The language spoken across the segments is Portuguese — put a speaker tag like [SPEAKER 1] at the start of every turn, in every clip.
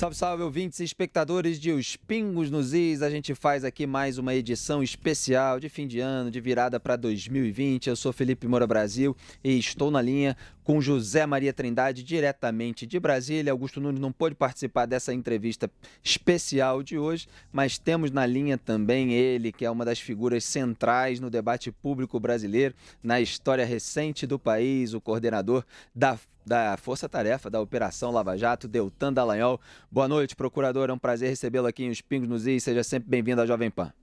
[SPEAKER 1] Salve, salve, ouvintes e espectadores de Os Pingos nos Is. A gente faz aqui mais uma edição especial de fim de ano, de virada para 2020. Eu sou Felipe Moura Brasil e estou na linha com José Maria Trindade, diretamente de Brasília. Augusto Nunes não pôde participar dessa entrevista especial de hoje, mas temos na linha também ele, que é uma das figuras centrais no debate público brasileiro, na história recente do país, o coordenador da Força Tarefa da Operação Lava Jato, Deltan Dallagnol. Boa noite, procurador. É um prazer recebê-lo aqui em Os Pingos nos Is. Seja sempre bem-vindo à Jovem Pan.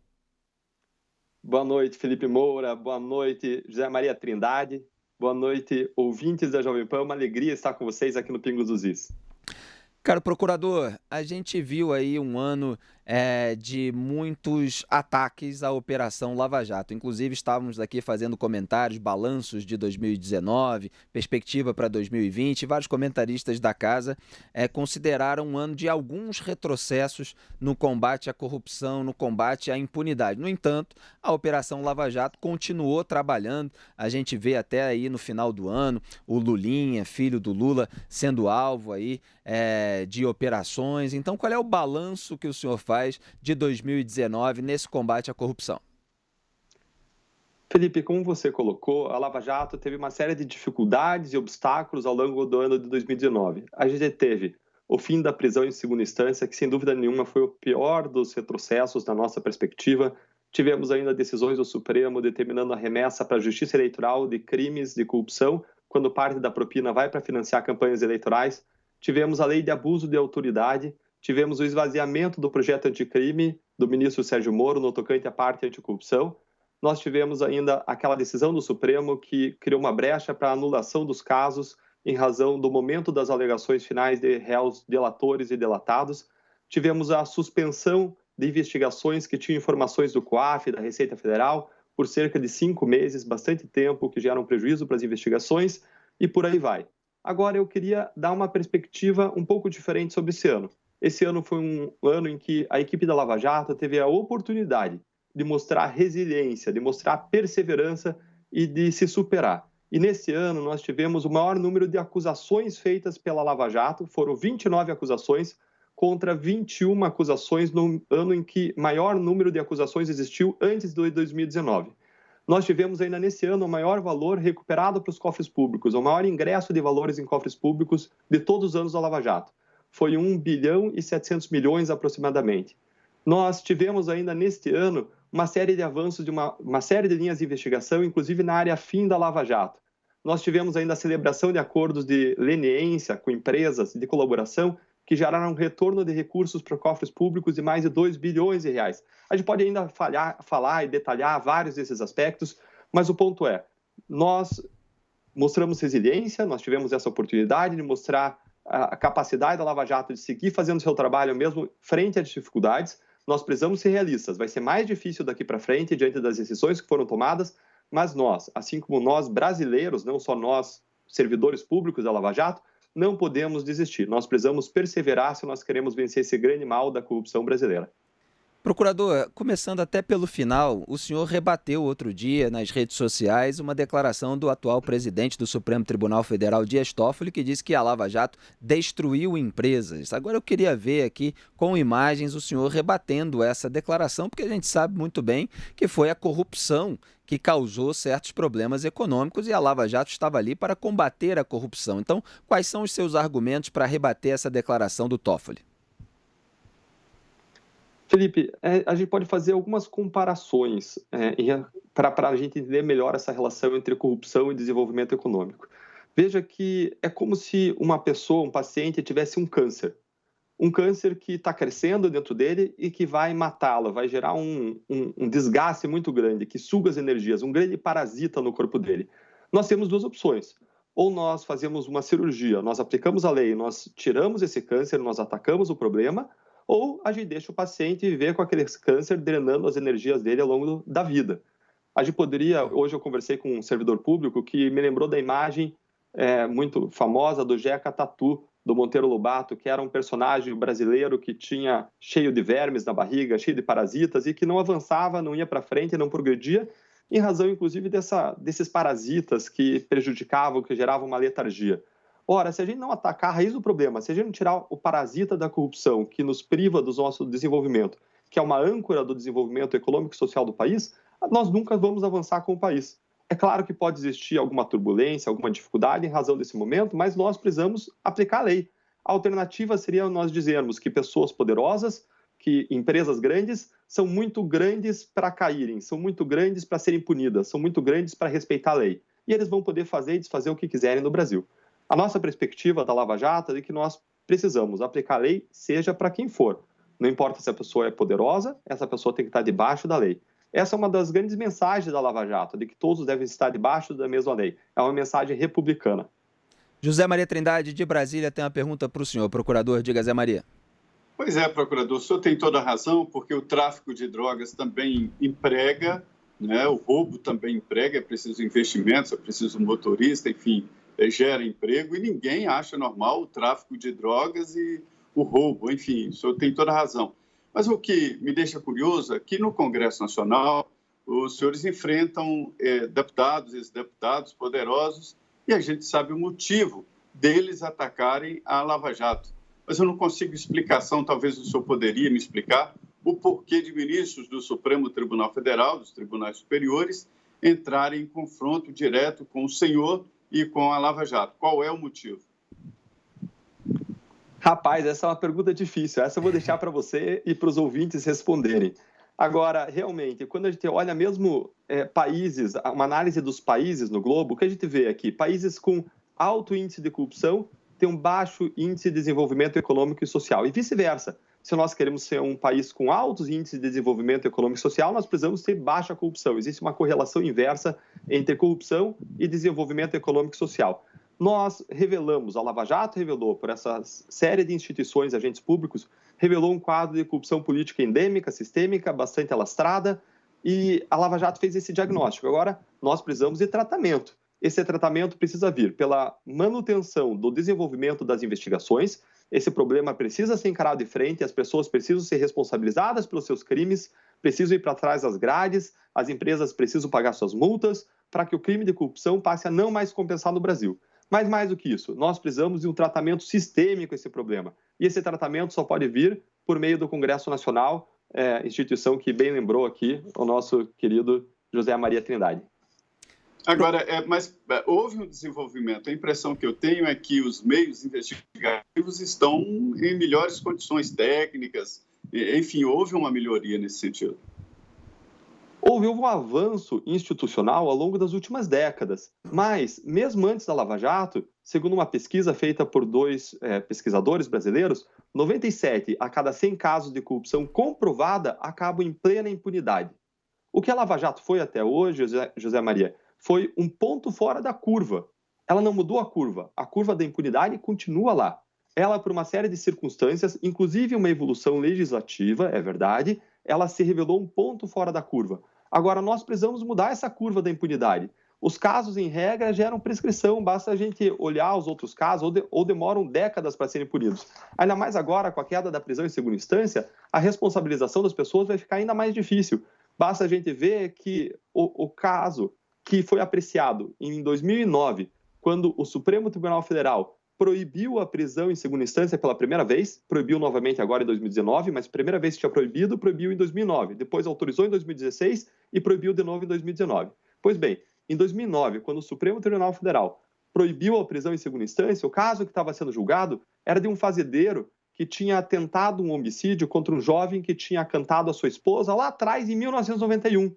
[SPEAKER 2] Boa noite, Felipe Moura. Boa noite, José Maria Trindade. Boa noite, ouvintes da Jovem Pan. Uma alegria estar com vocês aqui no Pingos dos Is.
[SPEAKER 1] Caro procurador, a gente viu aí um ano de muitos ataques à Operação Lava Jato. Inclusive, estávamos aqui fazendo comentários, balanços de 2019, perspectiva para 2020. Vários comentaristas da casa consideraram um ano de alguns retrocessos no combate à corrupção, no combate à impunidade. No entanto, a Operação Lava Jato continuou trabalhando. A gente vê até aí no final do ano o Lulinha, filho do Lula, sendo alvo aí de operações. Então, qual é o balanço que o senhor faz de 2019 nesse combate à corrupção?
[SPEAKER 2] Felipe, como você colocou, a Lava Jato teve uma série de dificuldades e obstáculos ao longo do ano de 2019. A gente teve o fim da prisão em segunda instância, que sem dúvida nenhuma foi o pior dos retrocessos na nossa perspectiva. Tivemos ainda decisões do Supremo determinando a remessa para a Justiça Eleitoral de crimes de corrupção, quando parte da propina vai para financiar campanhas eleitorais. Tivemos a lei de abuso de autoridade, tivemos o esvaziamento do projeto anticrime do ministro Sérgio Moro no tocante à parte anticorrupção. Nós tivemos ainda aquela decisão do Supremo que criou uma brecha para a anulação dos casos em razão do momento das alegações finais de réus delatores e delatados. Tivemos a suspensão de investigações que tinham informações do COAF, da Receita Federal, por cerca de 5 meses, bastante tempo, que geram prejuízo para as investigações, e por aí vai. Agora, eu queria dar uma perspectiva um pouco diferente sobre esse ano. Esse ano foi um ano em que a equipe da Lava Jato teve a oportunidade de mostrar resiliência, de mostrar perseverança e de se superar. E nesse ano nós tivemos o maior número de acusações feitas pela Lava Jato, foram 29 acusações contra 21 acusações no ano em que maior número de acusações existiu antes de 2019. Nós tivemos ainda nesse ano o maior valor recuperado para os cofres públicos, o maior ingresso de valores em cofres públicos de todos os anos da Lava Jato. Foi 1 bilhão e 700 milhões aproximadamente. Nós tivemos ainda neste ano uma série de avanços de uma série de linhas de investigação, inclusive na área fim da Lava Jato. Nós tivemos ainda a celebração de acordos de leniência com empresas de colaboração que geraram um retorno de recursos para cofres públicos de mais de 2 bilhões de reais. A gente pode ainda falar e detalhar vários desses aspectos, mas o ponto é, nós mostramos resiliência, nós tivemos essa oportunidade de mostrar a capacidade da Lava Jato de seguir fazendo seu trabalho mesmo frente às dificuldades. Nós precisamos ser realistas. Vai ser mais difícil daqui para frente, diante das decisões que foram tomadas, mas nós, assim como nós brasileiros, não só nós, servidores públicos da Lava Jato, não podemos desistir. Nós precisamos perseverar se nós queremos vencer esse grande mal da corrupção brasileira.
[SPEAKER 1] Procurador, começando até pelo final, o senhor rebateu outro dia nas redes sociais uma declaração do atual presidente do Supremo Tribunal Federal, Dias Toffoli, que disse que a Lava Jato destruiu empresas. Agora eu queria ver aqui com imagens o senhor rebatendo essa declaração, porque a gente sabe muito bem que foi a corrupção que causou certos problemas econômicos e a Lava Jato estava ali para combater a corrupção. Então, quais são os seus argumentos para rebater essa declaração do Toffoli?
[SPEAKER 2] Felipe, a gente pode fazer algumas comparações para a gente entender melhor essa relação entre corrupção e desenvolvimento econômico. Veja que é como se uma pessoa, um paciente, tivesse um câncer que está crescendo dentro dele e que vai matá-lo, vai gerar um desgaste muito grande, que suga as energias, um grande parasita no corpo dele. Nós temos duas opções. Ou nós fazemos uma cirurgia, nós aplicamos a lei, nós tiramos esse câncer, nós atacamos o problema, ou a gente deixa o paciente viver com aquele câncer drenando as energias dele ao longo da vida. A gente poderia, hoje eu conversei com um servidor público que me lembrou da imagem muito famosa do Jeca Tatu, do Monteiro Lobato, que era um personagem brasileiro que tinha cheio de vermes na barriga, cheio de parasitas e que não avançava, não ia para frente, não progredia, em razão, inclusive, desses parasitas que prejudicavam, que geravam uma letargia. Ora, se a gente não atacar a raiz do problema, se a gente não tirar o parasita da corrupção que nos priva do nosso desenvolvimento, que é uma âncora do desenvolvimento econômico e social do país, nós nunca vamos avançar com o país. É claro que pode existir alguma turbulência, alguma dificuldade em razão desse momento, mas nós precisamos aplicar a lei. A alternativa seria nós dizermos que pessoas poderosas, que empresas grandes, são muito grandes para caírem, são muito grandes para serem punidas, são muito grandes para respeitar a lei. E eles vão poder fazer e desfazer o que quiserem no Brasil. A nossa perspectiva da Lava Jato é de que nós precisamos aplicar a lei, seja para quem for. Não importa se a pessoa é poderosa, essa pessoa tem que estar debaixo da lei. Essa é uma das grandes mensagens da Lava Jato, de que todos devem estar debaixo da mesma lei. É uma mensagem republicana.
[SPEAKER 1] José Maria Trindade, de Brasília, tem uma pergunta para o senhor. Procurador, diga, Zé Maria.
[SPEAKER 3] Pois é, procurador, o senhor tem toda a razão, porque o tráfico de drogas também emprega, né? O roubo também emprega, é preciso investimentos, é preciso motorista, enfim, gera emprego, e ninguém acha normal o tráfico de drogas e o roubo, enfim, o senhor tem toda a razão. Mas o que me deixa curioso é que no Congresso Nacional os senhores enfrentam deputados, ex-deputados poderosos, e a gente sabe o motivo deles atacarem a Lava Jato. Mas eu não consigo explicação, talvez o senhor poderia me explicar, o porquê de ministros do Supremo Tribunal Federal, dos tribunais superiores, entrarem em confronto direto com o senhor e com a Lava Jato. Qual é o motivo?
[SPEAKER 2] Rapaz, essa é uma pergunta difícil. Essa eu vou deixar para você e para os ouvintes responderem. Agora, realmente, quando a gente olha mesmo países, uma análise dos países no globo, o que a gente vê aqui? Países com alto índice de corrupção têm um baixo índice de desenvolvimento econômico e social. E vice-versa. Se nós queremos ser um país com altos índices de desenvolvimento econômico e social, nós precisamos ter baixa corrupção. Existe uma correlação inversa entre corrupção e desenvolvimento econômico e social. Nós revelamos, a Lava Jato revelou, por essa série de instituições, agentes públicos, revelou um quadro de corrupção política endêmica, sistêmica, bastante alastrada, e a Lava Jato fez esse diagnóstico. Agora, nós precisamos de tratamento. Esse tratamento precisa vir pela manutenção do desenvolvimento das investigações. Esse problema precisa ser encarado de frente, as pessoas precisam ser responsabilizadas pelos seus crimes, precisam ir para trás das grades, as empresas precisam pagar suas multas, para que o crime de corrupção passe a não mais compensar no Brasil. Mas mais do que isso, nós precisamos de um tratamento sistêmico a esse problema. E esse tratamento só pode vir por meio do Congresso Nacional, instituição que bem lembrou aqui o nosso querido José Maria Trindade.
[SPEAKER 3] Agora, mas houve um desenvolvimento. A impressão que eu tenho é que os meios investigativos estão em melhores condições técnicas. Enfim, houve uma melhoria nesse sentido.
[SPEAKER 2] Houve um avanço institucional ao longo das últimas décadas, mas, mesmo antes da Lava Jato, segundo uma pesquisa feita por dois pesquisadores brasileiros, 97 a cada 100 casos de corrupção comprovada acabam em plena impunidade. O que a Lava Jato foi até hoje, José Maria, foi um ponto fora da curva. Ela não mudou a curva da impunidade continua lá. Ela, por uma série de circunstâncias, inclusive uma evolução legislativa, é verdade, ela se revelou um ponto fora da curva. Agora, nós precisamos mudar essa curva da impunidade. Os casos, em regra, geram prescrição, basta a gente olhar os outros casos, ou demoram décadas para serem punidos. Ainda mais agora, com a queda da prisão em segunda instância, a responsabilização das pessoas vai ficar ainda mais difícil. Basta a gente ver que o caso que foi apreciado em 2009, quando o Supremo Tribunal Federal proibiu a prisão em segunda instância pela primeira vez, proibiu novamente agora em 2019, mas a primeira vez que tinha proibido, proibiu em 2009, depois autorizou em 2016 e proibiu de novo em 2019. Pois bem, em 2009, quando o Supremo Tribunal Federal proibiu a prisão em segunda instância, o caso que estava sendo julgado era de um fazendeiro que tinha tentado um homicídio contra um jovem que tinha cantado a sua esposa lá atrás, em 1991.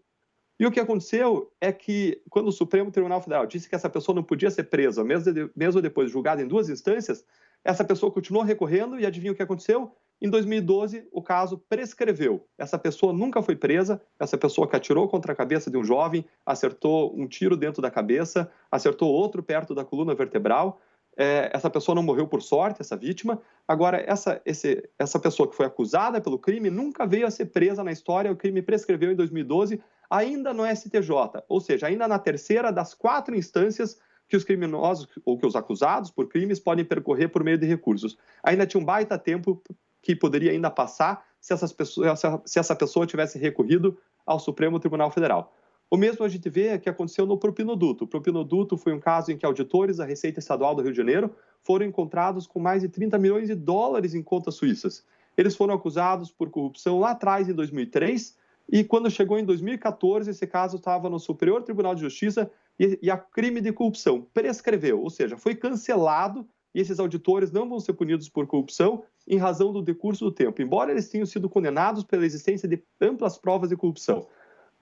[SPEAKER 2] E o que aconteceu é que, quando o Supremo Tribunal Federal disse que essa pessoa não podia ser presa, mesmo depois de julgada em duas instâncias, essa pessoa continuou recorrendo e adivinha o que aconteceu? Em 2012, o caso prescreveu. Essa pessoa nunca foi presa, essa pessoa que atirou contra a cabeça de um jovem, acertou um tiro dentro da cabeça, acertou outro perto da coluna vertebral. Essa pessoa não morreu por sorte, essa vítima. Agora, essa pessoa que foi acusada pelo crime nunca veio a ser presa na história, o crime prescreveu em 2012, ainda no STJ, ou seja, ainda na terceira das 4 instâncias que os criminosos ou que os acusados por crimes podem percorrer por meio de recursos. Ainda tinha um baita tempo que poderia ainda passar se essa pessoa tivesse recorrido ao Supremo Tribunal Federal. O mesmo a gente vê que aconteceu no propinoduto. O propinoduto foi um caso em que auditores da Receita Estadual do Rio de Janeiro foram encontrados com mais de 30 milhões de dólares em contas suíças. Eles foram acusados por corrupção lá atrás, em 2003, e quando chegou em 2014, esse caso estava no Superior Tribunal de Justiça e a crime de corrupção prescreveu, ou seja, foi cancelado, e esses auditores não vão ser punidos por corrupção em razão do decurso do tempo, embora eles tenham sido condenados pela existência de amplas provas de corrupção.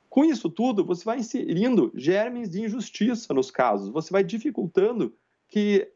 [SPEAKER 2] Com isso tudo, você vai inserindo germes de injustiça nos casos, você vai dificultando que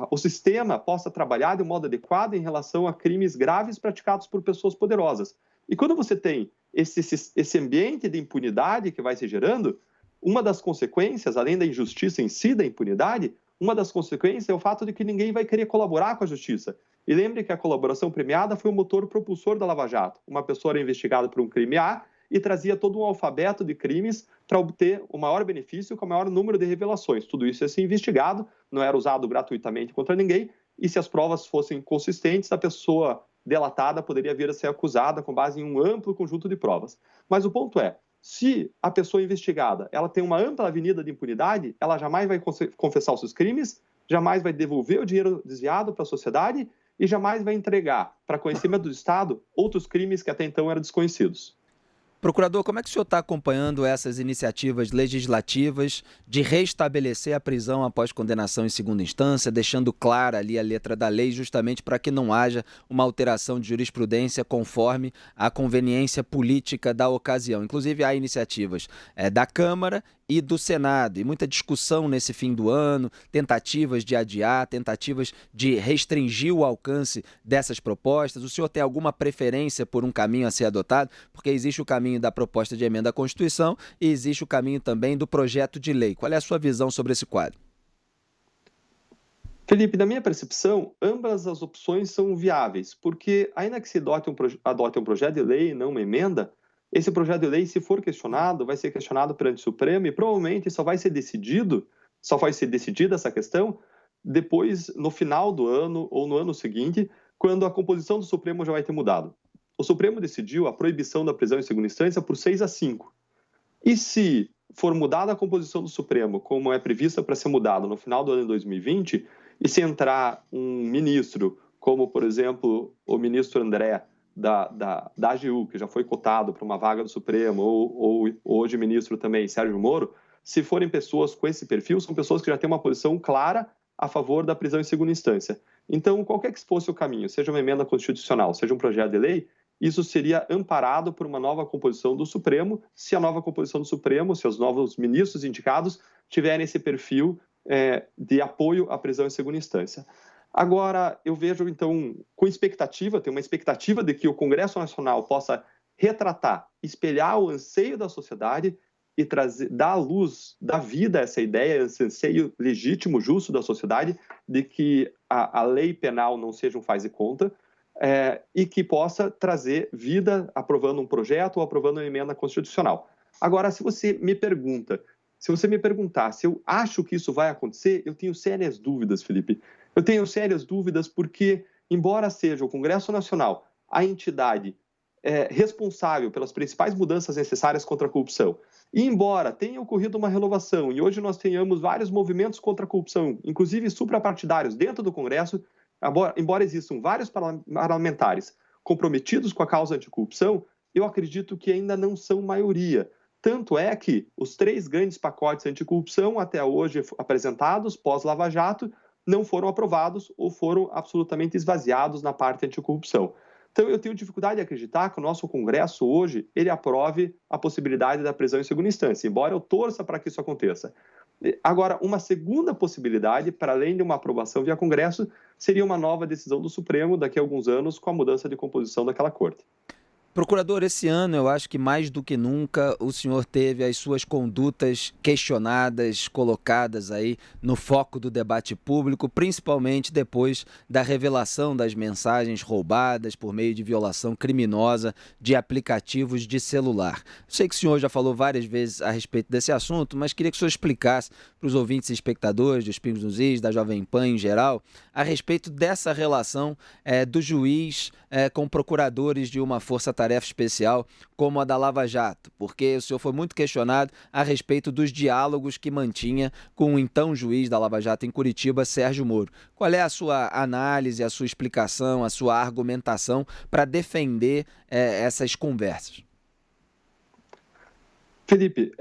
[SPEAKER 2] o sistema possa trabalhar de um modo adequado em relação a crimes graves praticados por pessoas poderosas. E quando você tem esse ambiente de impunidade que vai se gerando, uma das consequências, além da injustiça em si, da impunidade, uma das consequências é o fato de que ninguém vai querer colaborar com a justiça. E lembre que a colaboração premiada foi o motor propulsor da Lava Jato. Uma pessoa era investigada por um crime A e trazia todo um alfabeto de crimes para obter o maior benefício com o maior número de revelações. Tudo isso ia ser investigado, não era usado gratuitamente contra ninguém, e se as provas fossem consistentes, a pessoa delatada poderia vir a ser acusada com base em um amplo conjunto de provas. Mas o ponto é, se a pessoa investigada ela tem uma ampla avenida de impunidade, ela jamais vai confessar os seus crimes, jamais vai devolver o dinheiro desviado para a sociedade e jamais vai entregar para conhecimento do Estado outros crimes que até então eram desconhecidos.
[SPEAKER 1] Procurador, como é que o senhor está acompanhando essas iniciativas legislativas de restabelecer a prisão após condenação em segunda instância, deixando clara ali a letra da lei, justamente para que não haja uma alteração de jurisprudência conforme a conveniência política da ocasião? Inclusive, há iniciativas da Câmara e do Senado, e muita discussão nesse fim do ano, tentativas de adiar, tentativas de restringir o alcance dessas propostas. O senhor tem alguma preferência por um caminho a ser adotado? Porque existe o caminho da proposta de emenda à Constituição e existe o caminho também do projeto de lei. Qual é a sua visão sobre esse quadro?
[SPEAKER 2] Felipe, na minha percepção, ambas as opções são viáveis, porque ainda que se adote um projeto de lei e não uma emenda, esse projeto de lei, se for questionado, vai ser questionado perante o Supremo e provavelmente só vai ser decidida essa questão depois, no final do ano ou no ano seguinte, quando a composição do Supremo já vai ter mudado. O Supremo decidiu a proibição da prisão em segunda instância por 6-5. E se for mudada a composição do Supremo, como é prevista para ser mudado no final do ano de 2020, e se entrar um ministro, como, por exemplo, o ministro André, da AGU, que já foi cotado para uma vaga do Supremo, ou hoje ministro também, Sérgio Moro, se forem pessoas com esse perfil, são pessoas que já têm uma posição clara a favor da prisão em segunda instância. Então, qualquer que fosse o caminho, seja uma emenda constitucional, seja um projeto de lei, isso seria amparado por uma nova composição do Supremo, se a nova composição do Supremo, se os novos ministros indicados tiverem esse perfil de apoio à prisão em segunda instância. Agora, eu vejo, então, com expectativa, tenho uma expectativa de que o Congresso Nacional possa retratar, espelhar o anseio da sociedade e dar à luz, dar vida a essa ideia, esse anseio legítimo, justo da sociedade, de que a lei penal não seja um faz de conta, e que possa trazer vida aprovando um projeto ou aprovando uma emenda constitucional. Agora, se você me perguntar se eu acho que isso vai acontecer, eu tenho sérias dúvidas, Felipe. Eu tenho sérias dúvidas porque, embora seja o Congresso Nacional a entidade responsável pelas principais mudanças necessárias contra a corrupção, e embora tenha ocorrido uma renovação e hoje nós tenhamos vários movimentos contra a corrupção, inclusive suprapartidários dentro do Congresso, embora existam vários parlamentares comprometidos com a causa anticorrupção, eu acredito que ainda não são maioria. Tanto é que os 3 grandes pacotes anticorrupção até hoje apresentados pós-Lava Jato não foram aprovados ou foram absolutamente esvaziados na parte anticorrupção. Então, eu tenho dificuldade de acreditar que o nosso Congresso hoje ele aprove a possibilidade da prisão em segunda instância, embora eu torça para que isso aconteça. Agora, uma segunda possibilidade, para além de uma aprovação via Congresso, seria uma nova decisão do Supremo daqui a alguns anos com a mudança de composição daquela Corte.
[SPEAKER 1] Procurador, esse ano eu acho que mais do que nunca o senhor teve as suas condutas questionadas, colocadas aí no foco do debate público, principalmente depois da revelação das mensagens roubadas por meio de violação criminosa de aplicativos de celular. Sei que o senhor já falou várias vezes a respeito desse assunto, mas queria que o senhor explicasse para os ouvintes e espectadores dos Pingos nos Is, da Jovem Pan em geral, a respeito dessa relação do juiz com procuradores de uma força força-tarefa especial como a da Lava Jato? Porque o senhor foi muito questionado a respeito dos diálogos que mantinha com o então juiz da Lava Jato em Curitiba, Sérgio Moro. Qual é a sua análise, a sua explicação, a sua argumentação para defender essas conversas?
[SPEAKER 2] Felipe,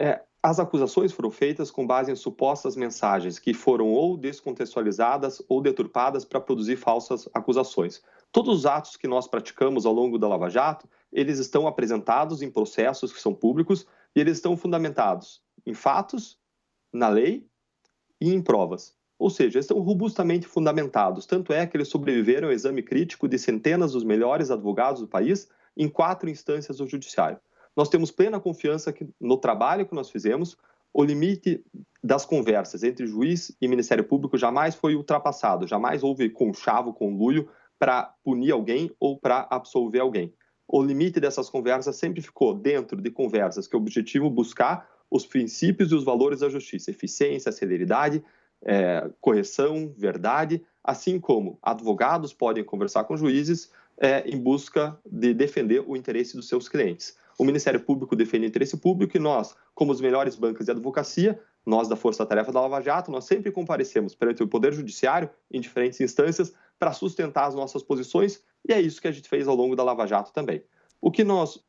[SPEAKER 2] as acusações foram feitas com base em supostas mensagens que foram ou descontextualizadas ou deturpadas para produzir falsas acusações. Todos os atos que nós praticamos ao longo da Lava Jato, eles estão apresentados em processos que são públicos e eles estão fundamentados em fatos, na lei e em provas. Ou seja, estão robustamente fundamentados. Tanto é que eles sobreviveram ao exame crítico de centenas dos melhores advogados do país em 4 instâncias do judiciário. Nós temos plena confiança que no trabalho que nós fizemos, o limite das conversas entre juiz e Ministério Público jamais foi ultrapassado, jamais houve conchavo, conluio para punir alguém ou para absolver alguém. O limite dessas conversas sempre ficou dentro de conversas que o objetivo buscar os princípios e os valores da justiça, eficiência, celeridade, correção, verdade, assim como advogados podem conversar com juízes em busca de defender o interesse dos seus clientes. O Ministério Público defende o interesse público e nós, como os melhores bancos de advocacia, nós da Força Tarefa da Lava Jato, nós sempre comparecemos perante o Poder Judiciário, em diferentes instâncias, para sustentar as nossas posições, e é isso que a gente fez ao longo da Lava Jato também. O que nós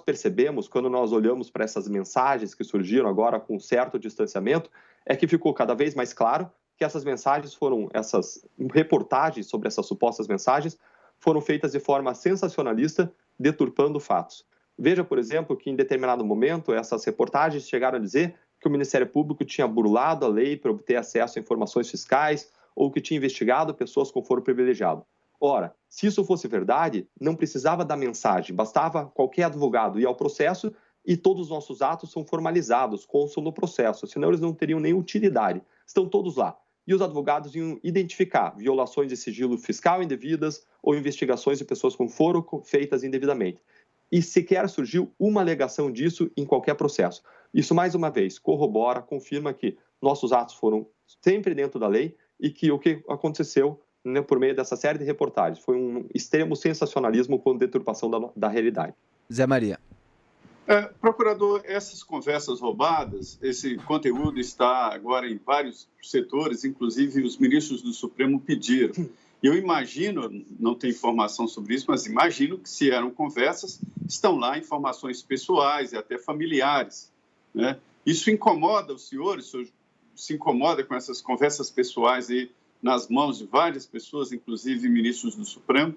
[SPEAKER 2] percebemos quando nós olhamos para essas mensagens que surgiram agora com certo distanciamento, é que ficou cada vez mais claro que essas mensagens essas reportagens sobre essas supostas mensagens, foram feitas de forma sensacionalista, deturpando fatos. Veja, por exemplo, que em determinado momento essas reportagens chegaram a dizer que o Ministério Público tinha burlado a lei para obter acesso a informações fiscais ou que tinha investigado pessoas com foro privilegiado. Ora, se isso fosse verdade, não precisava da mensagem, bastava qualquer advogado ir ao processo e todos os nossos atos são formalizados, constam no processo, senão eles não teriam nem utilidade. Estão todos lá. E os advogados iam identificar violações de sigilo fiscal indevidas ou investigações de pessoas com foro feitas indevidamente. E sequer surgiu uma alegação disso em qualquer processo. Isso, mais uma vez, corrobora, confirma que nossos atos foram sempre dentro da lei e que o que aconteceu, né, por meio dessa série de reportagens foi um extremo sensacionalismo com deturpação da realidade.
[SPEAKER 1] Zé Maria.
[SPEAKER 3] Procurador, essas conversas roubadas, esse conteúdo está agora em vários setores, inclusive os ministros do Supremo pediram. Eu imagino, não tenho informação sobre isso, mas imagino que se eram conversas, estão lá informações pessoais e até familiares, né? Isso incomoda o senhor se incomoda com essas conversas pessoais aí nas mãos de várias pessoas, inclusive ministros do Supremo?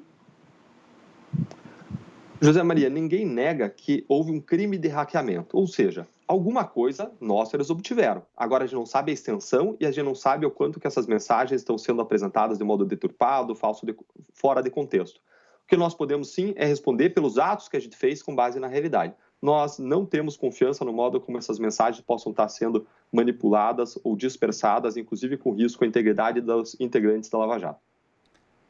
[SPEAKER 2] José Maria, ninguém nega que houve um crime de hackeamento, ou seja, alguma coisa nossa eles obtiveram. Agora a gente não sabe a extensão e a gente não sabe o quanto que essas mensagens estão sendo apresentadas de modo deturpado, fora de contexto. O que nós podemos sim é responder pelos atos que a gente fez com base na realidade. Nós não temos confiança no modo como essas mensagens possam estar sendo manipuladas ou dispersadas, inclusive com risco à integridade dos integrantes da Lava Jato.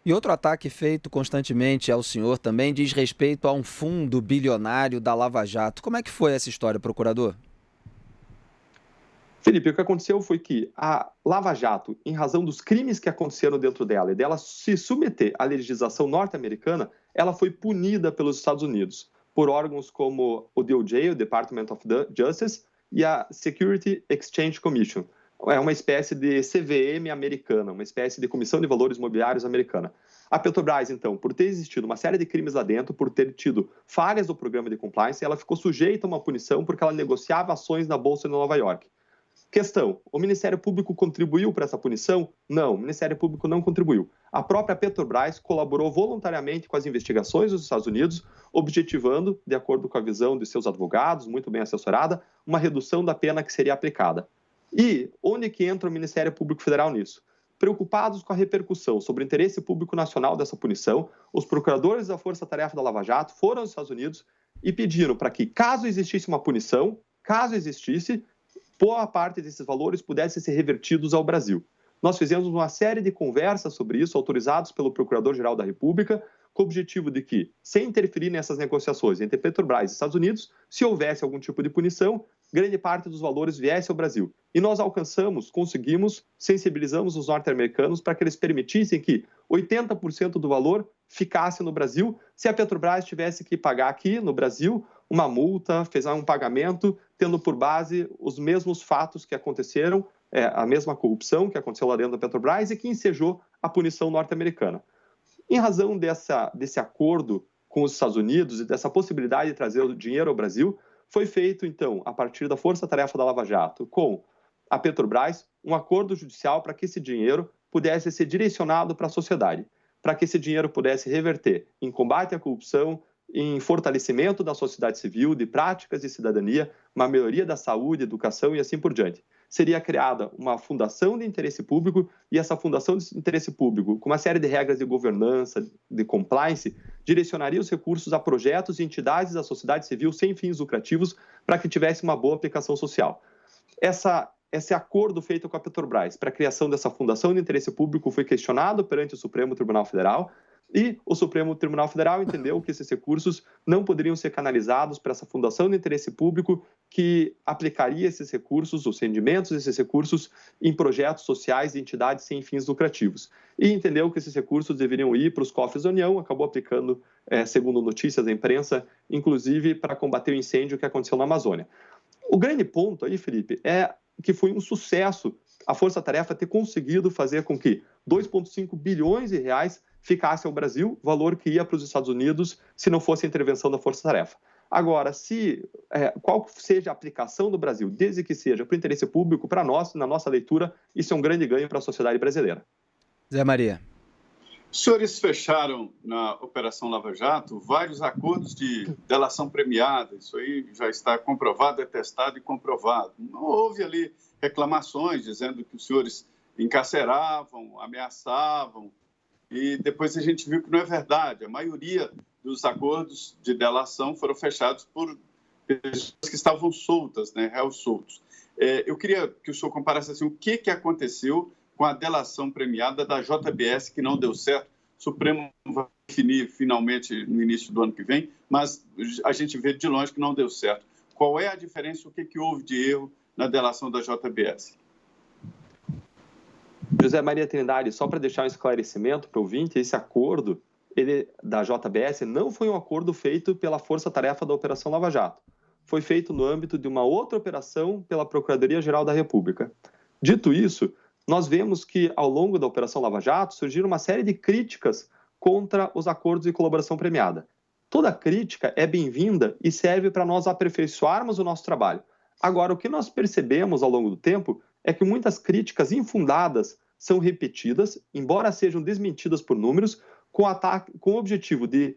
[SPEAKER 1] E outro ataque feito constantemente ao senhor também diz respeito a um fundo bilionário da Lava Jato. Como é que foi essa história, procurador?
[SPEAKER 2] Felipe, o que aconteceu foi que a Lava Jato, em razão dos crimes que aconteceram dentro dela e dela se submeter à legislação norte-americana, ela foi punida pelos Estados Unidos por órgãos como o DOJ, o Department of Justice, e a Security Exchange Commission. É uma espécie de CVM americana, uma espécie de Comissão de Valores Imobiliários americana. A Petrobras, então, por ter existido uma série de crimes lá dentro, por ter tido falhas do programa de compliance, ela ficou sujeita a uma punição porque ela negociava ações na Bolsa de Nova York. Questão, o Ministério Público contribuiu para essa punição? Não, o Ministério Público não contribuiu. A própria Petrobras colaborou voluntariamente com as investigações dos Estados Unidos, objetivando, de acordo com a visão de seus advogados, muito bem assessorada, uma redução da pena que seria aplicada. E onde que entra o Ministério Público Federal nisso? Preocupados com a repercussão sobre o interesse público nacional dessa punição, os procuradores da Força Tarefa da Lava Jato foram aos Estados Unidos e pediram para que, caso existisse uma punição, boa parte desses valores pudessem ser revertidos ao Brasil. Nós fizemos uma série de conversas sobre isso, autorizados pelo Procurador-Geral da República, com o objetivo de que, sem interferir nessas negociações entre Petrobras e Estados Unidos, se houvesse algum tipo de punição, grande parte dos valores viesse ao Brasil. E nós conseguimos, sensibilizamos os norte-americanos para que eles permitissem que 80% do valor ficasse no Brasil, se a Petrobras tivesse que pagar aqui no Brasil uma multa, fez um pagamento, tendo por base os mesmos fatos que aconteceram, a mesma corrupção que aconteceu lá dentro da Petrobras e que ensejou a punição norte-americana. Em razão desse acordo com os Estados Unidos e dessa possibilidade de trazer o dinheiro ao Brasil, foi feito, então, a partir da força-tarefa da Lava Jato, com a Petrobras, um acordo judicial para que esse dinheiro pudesse ser direcionado para a sociedade, para que esse dinheiro pudesse reverter em combate à corrupção, em fortalecimento da sociedade civil, de práticas de cidadania, uma melhoria da saúde, educação e assim por diante. Seria criada uma fundação de interesse público e essa fundação de interesse público, com uma série de regras de governança, de compliance, direcionaria os recursos a projetos e entidades da sociedade civil sem fins lucrativos para que tivesse uma boa aplicação social. Esse acordo feito com a Petrobras para a criação dessa fundação de interesse público foi questionado perante o Supremo Tribunal Federal e o Supremo Tribunal Federal entendeu que esses recursos não poderiam ser canalizados para essa fundação de interesse público que aplicaria esses recursos, os rendimentos desses recursos, em projetos sociais e entidades sem fins lucrativos. E entendeu que esses recursos deveriam ir para os cofres da União, acabou aplicando, segundo notícias da imprensa, inclusive para combater o incêndio que aconteceu na Amazônia. O grande ponto aí, Felipe, é que foi um sucesso a Força Tarefa ter conseguido fazer com que 2,5 bilhões de reais ficasse ao Brasil, valor que ia para os Estados Unidos se não fosse a intervenção da Força Tarefa. Agora, qual seja a aplicação do Brasil, desde que seja para o interesse público, para nós, na nossa leitura, isso é um grande ganho para a sociedade brasileira.
[SPEAKER 1] Zé Maria.
[SPEAKER 3] Os senhores fecharam na Operação Lava Jato vários acordos de delação premiada, isso aí já está comprovado, atestado e comprovado. Não houve ali reclamações dizendo que os senhores encarceravam, ameaçavam, e depois a gente viu que não é verdade. A maioria dos acordos de delação foram fechados por pessoas que estavam soltas, né, réus soltos. Eu queria que o senhor comparasse assim, o que aconteceu com a delação premiada da JBS, que não deu certo. O Supremo vai definir finalmente no início do ano que vem, mas a gente vê de longe que não deu certo. Qual é a diferença, o que houve de erro na delação da JBS?
[SPEAKER 2] José Maria Trindade, só para deixar um esclarecimento para o ouvinte, esse acordo da JBS não foi um acordo feito pela força-tarefa da Operação Lava Jato. Foi feito no âmbito de uma outra operação pela Procuradoria-Geral da República. Dito isso, nós vemos que, ao longo da Operação Lava Jato, surgiram uma série de críticas contra os acordos de colaboração premiada. Toda crítica é bem-vinda e serve para nós aperfeiçoarmos o nosso trabalho. Agora, o que nós percebemos ao longo do tempo é que muitas críticas infundadas são repetidas, embora sejam desmentidas por números, com o objetivo de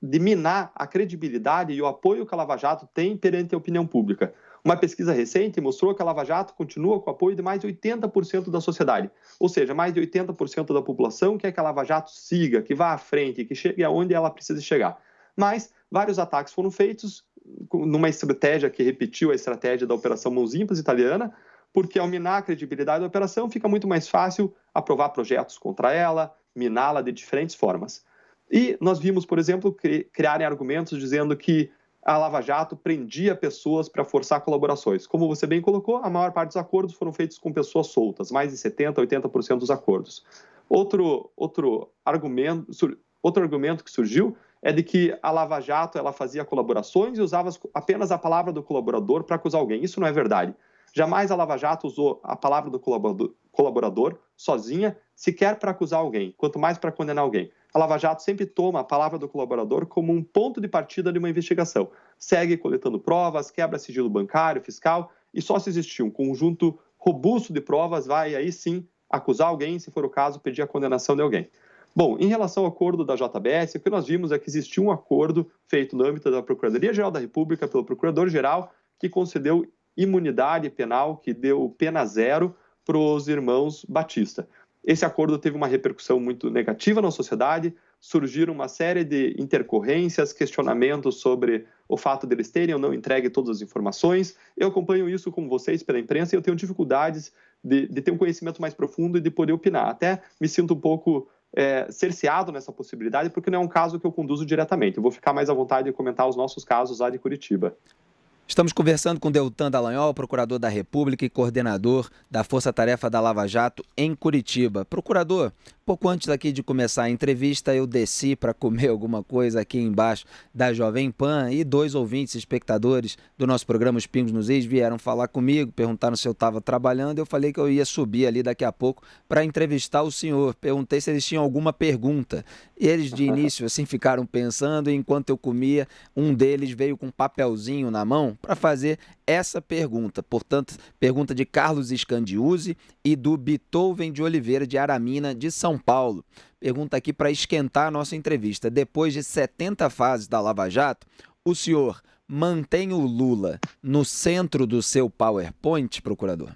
[SPEAKER 2] minar a credibilidade e o apoio que a Lava Jato tem perante a opinião pública. Uma pesquisa recente mostrou que a Lava Jato continua com o apoio de mais de 80% da sociedade, ou seja, mais de 80% da população quer que a Lava Jato siga, que vá à frente, que chegue aonde ela precisa chegar. Mas vários ataques foram feitos numa estratégia que repetiu a estratégia da Operação Mãos Limpas italiana, porque ao minar a credibilidade da operação fica muito mais fácil aprovar projetos contra ela, miná-la de diferentes formas. E nós vimos, por exemplo, criarem argumentos dizendo que a Lava Jato prendia pessoas para forçar colaborações. Como você bem colocou, a maior parte dos acordos foram feitos com pessoas soltas, mais de 70%, 80% dos acordos. Outro argumento que surgiu é de que a Lava Jato ela fazia colaborações e usava apenas a palavra do colaborador para acusar alguém. Isso não é verdade. Jamais a Lava Jato usou a palavra do colaborador sozinha, sequer para acusar alguém, quanto mais para condenar alguém. A Lava Jato sempre toma a palavra do colaborador como um ponto de partida de uma investigação. Segue coletando provas, quebra sigilo bancário, fiscal, e só se existir um conjunto robusto de provas, vai aí sim acusar alguém, se for o caso, pedir a condenação de alguém. Bom, em relação ao acordo da JBS, o que nós vimos é que existiu um acordo feito no âmbito da Procuradoria-Geral da República pelo Procurador-Geral que concedeu imunidade penal, que deu pena zero para os irmãos Batista. Esse acordo teve uma repercussão muito negativa na sociedade, surgiram uma série de intercorrências, questionamentos sobre o fato de eles terem ou não entregue todas as informações. Eu acompanho isso com vocês pela imprensa e eu tenho dificuldades de ter um conhecimento mais profundo e de poder opinar. Até me sinto um pouco cerceado nessa possibilidade, porque não é um caso que eu conduzo diretamente. Eu vou ficar mais à vontade de comentar os nossos casos lá de Curitiba.
[SPEAKER 1] Estamos conversando com Deltan Dallagnol, procurador da República e coordenador da Força Tarefa da Lava Jato em Curitiba. Procurador, pouco antes aqui de começar a entrevista, eu desci para comer alguma coisa aqui embaixo da Jovem Pan e 2 ouvintes, espectadores do nosso programa Os Pingos nos Is, vieram falar comigo, perguntaram se eu estava trabalhando. Eu falei que eu ia subir ali daqui a pouco para entrevistar o senhor. Perguntei se eles tinham alguma pergunta. E eles de início assim ficaram pensando, e enquanto eu comia, um deles veio com um papelzinho na mão para fazer essa pergunta. Portanto, pergunta de Carlos Scandiuzzi e do Beethoven de Oliveira, de Aramina, de São Paulo. Pergunta aqui para esquentar a nossa entrevista. Depois de 70 fases da Lava Jato, o senhor mantém o Lula no centro do seu PowerPoint, procurador?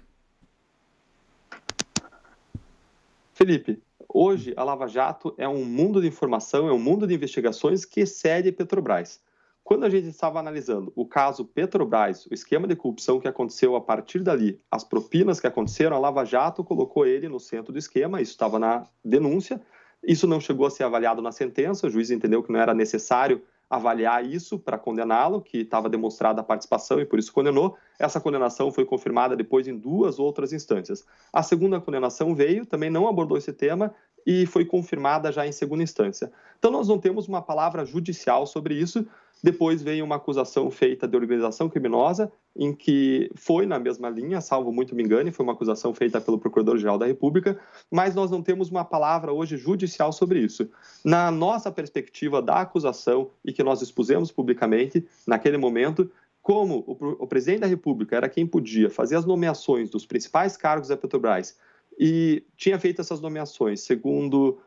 [SPEAKER 2] Felipe, hoje a Lava Jato é um mundo de informação, é um mundo de investigações que excede Petrobras. Quando a gente estava analisando o caso Petrobras, o esquema de corrupção que aconteceu a partir dali, as propinas que aconteceram, a Lava Jato colocou ele no centro do esquema, isso estava na denúncia, isso não chegou a ser avaliado na sentença, o juiz entendeu que não era necessário avaliar isso para condená-lo, que estava demonstrada a participação e por isso condenou. Essa condenação foi confirmada depois em 2 outras instâncias. A segunda condenação veio, também não abordou esse tema e foi confirmada já em segunda instância. Então nós não temos uma palavra judicial sobre isso. Depois veio uma acusação feita de organização criminosa, em que foi na mesma linha, salvo muito me engane, foi uma acusação feita pelo Procurador-Geral da República, mas nós não temos uma palavra hoje judicial sobre isso. Na nossa perspectiva da acusação, e que nós expusemos publicamente naquele momento, como o presidente da República era quem podia fazer as nomeações dos principais cargos da Petrobras e tinha feito essas nomeações segundo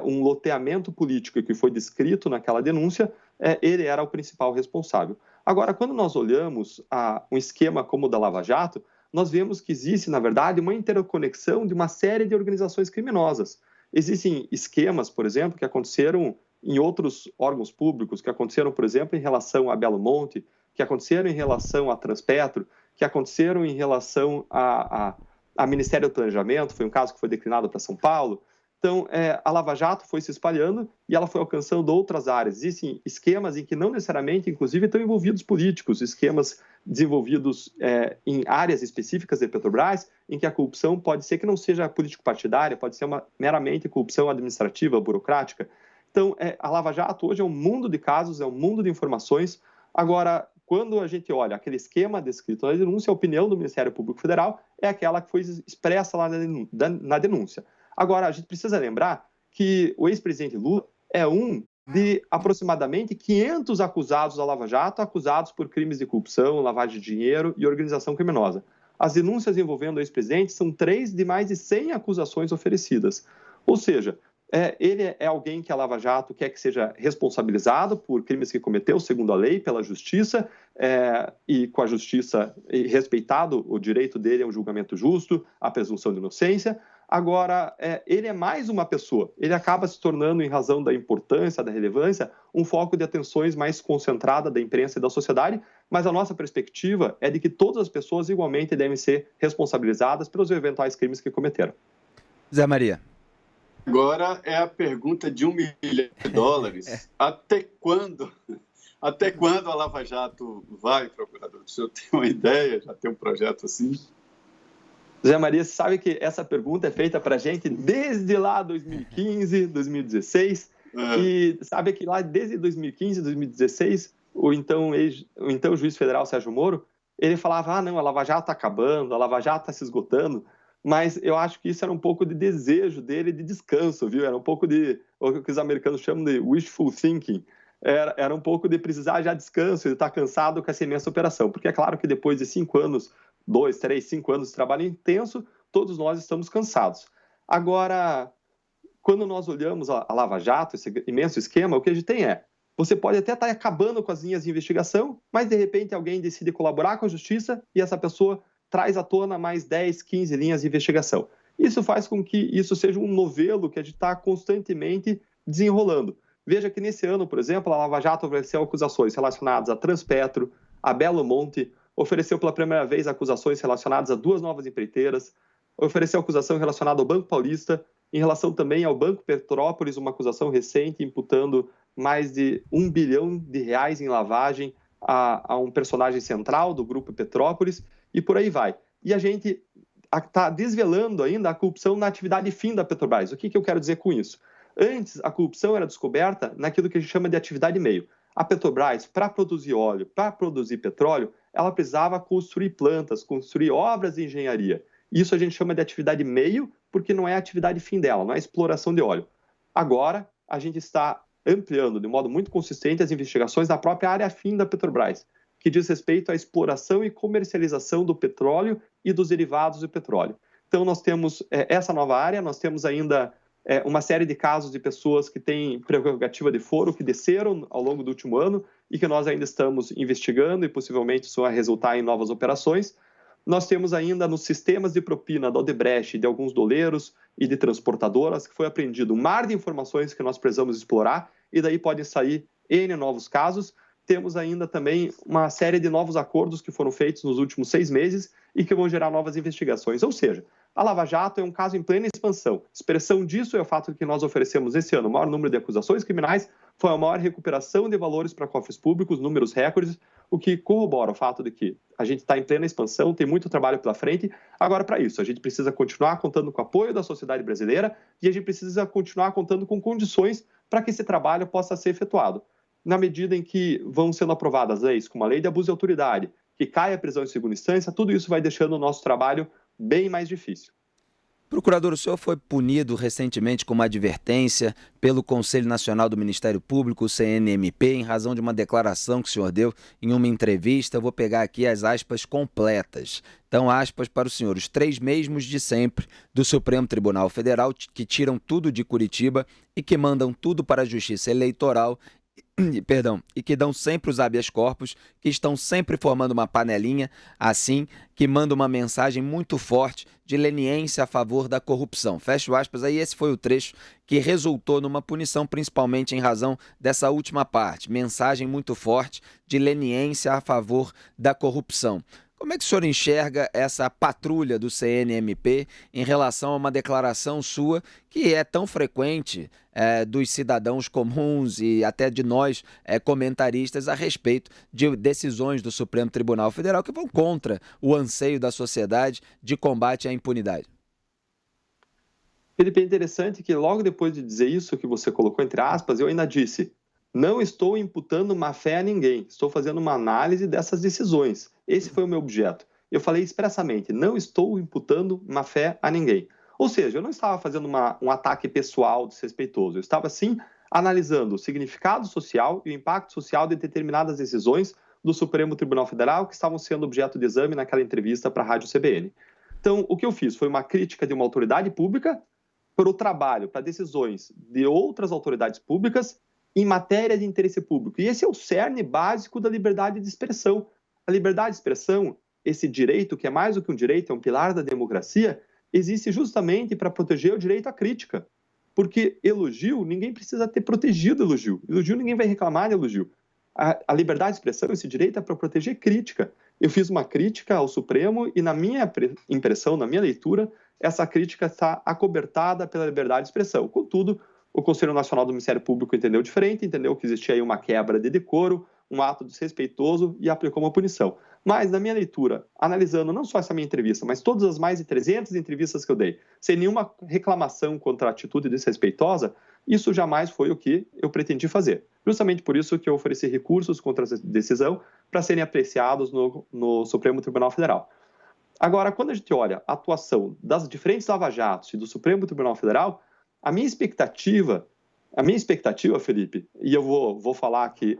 [SPEAKER 2] um loteamento político que foi descrito naquela denúncia, ele era o principal responsável. Agora, quando nós olhamos um esquema como o da Lava Jato, nós vemos que existe, na verdade, uma interconexão de uma série de organizações criminosas. Existem esquemas, por exemplo, que aconteceram em outros órgãos públicos, que aconteceram, por exemplo, em relação a Belo Monte, que aconteceram em relação a Transpetro, que aconteceram em relação a Ministério do Planejamento, foi um caso que foi declinado para São Paulo. Então, a Lava Jato foi se espalhando e ela foi alcançando outras áreas. Existem esquemas em que não necessariamente, inclusive, estão envolvidos políticos, esquemas desenvolvidos em áreas específicas da Petrobras, em que a corrupção pode ser que não seja político-partidária, pode ser meramente corrupção administrativa, burocrática. Então, a Lava Jato hoje é um mundo de casos, é um mundo de informações. Agora, quando a gente olha aquele esquema descrito na denúncia, a opinião do Ministério Público Federal é aquela que foi expressa lá na denúncia. Agora, a gente precisa lembrar que o ex-presidente Lula é um de aproximadamente 500 acusados da Lava Jato, acusados por crimes de corrupção, lavagem de dinheiro e organização criminosa. As denúncias envolvendo o ex-presidente são 3 de mais de 100 acusações oferecidas. Ou seja, ele é alguém que a Lava Jato quer que seja responsabilizado por crimes que cometeu, segundo a lei, pela justiça, e com a justiça respeitado o direito dele a um julgamento justo, a presunção de inocência. Agora, ele é mais uma pessoa, ele acaba se tornando, em razão da importância, da relevância, um foco de atenções mais concentrada da imprensa e da sociedade, mas a nossa perspectiva é de que todas as pessoas igualmente devem ser responsabilizadas pelos eventuais crimes que cometeram.
[SPEAKER 1] Zé Maria.
[SPEAKER 3] Agora é a pergunta de $1 milhão. Até quando a Lava Jato vai, procurador? O senhor tem uma ideia? Já tem um projeto assim?
[SPEAKER 2] Zé Maria, você sabe que essa pergunta é feita para a gente desde lá 2015, 2016, e sabe que lá desde 2015, 2016, o então juiz federal Sérgio Moro, ele falava, não, a Lava Jato está acabando, a Lava Jato está se esgotando, mas eu acho que isso era um pouco de desejo dele de descanso, viu? Era um pouco de o que os americanos chamam de wishful thinking, era um pouco de precisar já descanso, de estar cansado com essa imensa operação, porque é claro que depois de 5 anos, 2, 3, 5 anos de trabalho intenso, todos nós estamos cansados. Agora, quando nós olhamos a Lava Jato, esse imenso esquema, o que a gente tem você pode até estar acabando com as linhas de investigação, mas de repente alguém decide colaborar com a justiça e essa pessoa traz à tona mais 10, 15 linhas de investigação. Isso faz com que isso seja um novelo que a gente está constantemente desenrolando. Veja que nesse ano, por exemplo, a Lava Jato ofereceu acusações relacionadas a Transpetro, a Belo Monte, ofereceu pela primeira vez acusações relacionadas a 2 novas empreiteiras, ofereceu acusação relacionada ao Banco Paulista, em relação também ao Banco Petrópolis, uma acusação recente imputando mais de R$1 bilhão em lavagem a um personagem central do Grupo Petrópolis e por aí vai. E a gente está desvelando ainda a corrupção na atividade fim da Petrobras. O que eu quero dizer com isso? Antes, a corrupção era descoberta naquilo que a gente chama de atividade meio. A Petrobras, para produzir óleo, para produzir petróleo, ela precisava construir plantas, construir obras de engenharia. Isso a gente chama de atividade meio, porque não é a atividade fim dela, não é a exploração de óleo. Agora, a gente está ampliando de modo muito consistente as investigações da própria área fim da Petrobras, que diz respeito à exploração e comercialização do petróleo e dos derivados do petróleo. Então, nós temos essa nova área, nós temos ainda uma série de casos de pessoas que têm prerrogativa de foro, que desceram ao longo do último ano e que nós ainda estamos investigando e possivelmente isso vai resultar em novas operações. Nós temos ainda nos sistemas de propina da Odebrecht, de alguns doleiros e de transportadoras, que foi apreendido um mar de informações que nós precisamos explorar e daí podem sair N novos casos. Temos ainda também uma série de novos acordos que foram feitos nos últimos 6 meses e que vão gerar novas investigações. Ou seja, a Lava Jato é um caso em plena expansão. Expressão disso é o fato de que nós oferecemos esse ano o maior número de acusações criminais, foi a maior recuperação de valores para cofres públicos, números recordes, o que corrobora o fato de que a gente está em plena expansão, tem muito trabalho pela frente. Agora, para isso, a gente precisa continuar contando com o apoio da sociedade brasileira e a gente precisa continuar contando com condições para que esse trabalho possa ser efetuado. Na medida em que vão sendo aprovadas leis, como a lei de abuso de autoridade, que cai a prisão em segunda instância, tudo isso vai deixando o nosso trabalho bem mais difícil.
[SPEAKER 1] Procurador, o senhor foi punido recentemente com uma advertência pelo Conselho Nacional do Ministério Público, o CNMP, em razão de uma declaração que o senhor deu em uma entrevista. Eu vou pegar aqui as aspas completas. Então, aspas para o senhor. Os 3 mesmos de sempre do Supremo Tribunal Federal que tiram tudo de Curitiba e que mandam tudo para a Justiça Eleitoral e que dão sempre os habeas corpus, que estão sempre formando uma panelinha, assim, que manda uma mensagem muito forte de leniência a favor da corrupção. Fecho aspas, aí esse foi o trecho que resultou numa punição, principalmente em razão dessa última parte, mensagem muito forte de leniência a favor da corrupção. Como é que o senhor enxerga essa patrulha do CNMP em relação a uma declaração sua que é tão frequente dos cidadãos comuns e até de nós comentaristas a respeito de decisões do Supremo Tribunal Federal que vão contra o anseio da sociedade de combate à impunidade?
[SPEAKER 2] Felipe, é interessante que logo depois de dizer isso que você colocou entre aspas, eu ainda disse: não estou imputando má fé a ninguém, estou fazendo uma análise dessas decisões. Esse foi o meu objeto. Eu falei expressamente, não estou imputando má fé a ninguém. Ou seja, eu não estava fazendo um ataque pessoal desrespeitoso, eu estava sim analisando o significado social e o impacto social de determinadas decisões do Supremo Tribunal Federal que estavam sendo objeto de exame naquela entrevista para a Rádio CBN. Então, o que eu fiz foi uma crítica de uma autoridade pública para o trabalho, para decisões de outras autoridades públicas em matéria de interesse público. E esse é o cerne básico da liberdade de expressão. A liberdade de expressão, esse direito, que é mais do que um direito, é um pilar da democracia, existe justamente para proteger o direito à crítica. Porque elogio, ninguém precisa ter protegido elogio. Elogio, ninguém vai reclamar de elogio. A liberdade de expressão, esse direito é para proteger crítica. Eu fiz uma crítica ao Supremo e, na minha impressão, na minha leitura, essa crítica está acobertada pela liberdade de expressão. Contudo, o Conselho Nacional do Ministério Público entendeu diferente, entendeu que existia aí uma quebra de decoro, um ato desrespeitoso e aplicou uma punição. Mas, na minha leitura, analisando não só essa minha entrevista, mas todas as mais de 300 entrevistas que eu dei, sem nenhuma reclamação contra a atitude desrespeitosa, isso jamais foi o que eu pretendi fazer. Justamente por isso que eu ofereci recursos contra essa decisão para serem apreciados no Supremo Tribunal Federal. Agora, quando a gente olha a atuação das diferentes lava-jatos e do Supremo Tribunal Federal, a minha expectativa, Felipe, e eu vou falar que,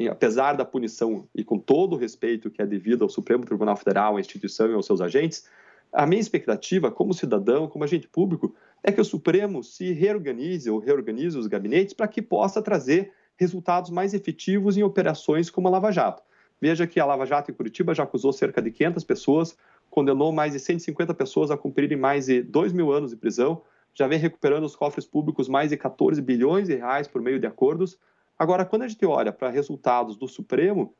[SPEAKER 2] apesar da punição e com todo o respeito que é devido ao Supremo Tribunal Federal, à instituição e aos seus agentes, a minha expectativa, como cidadão, como agente público, é que o Supremo se reorganize ou reorganize os gabinetes para que possa trazer resultados mais efetivos em operações como a Lava Jato. Veja que a Lava Jato em Curitiba já acusou cerca de 500 pessoas, condenou mais de 150 pessoas a cumprirem mais de 2.000 anos de prisão, já vem recuperando os cofres públicos mais de 14 bilhões de reais por meio de acordos. Agora, quando a gente olha para resultados do Supremo,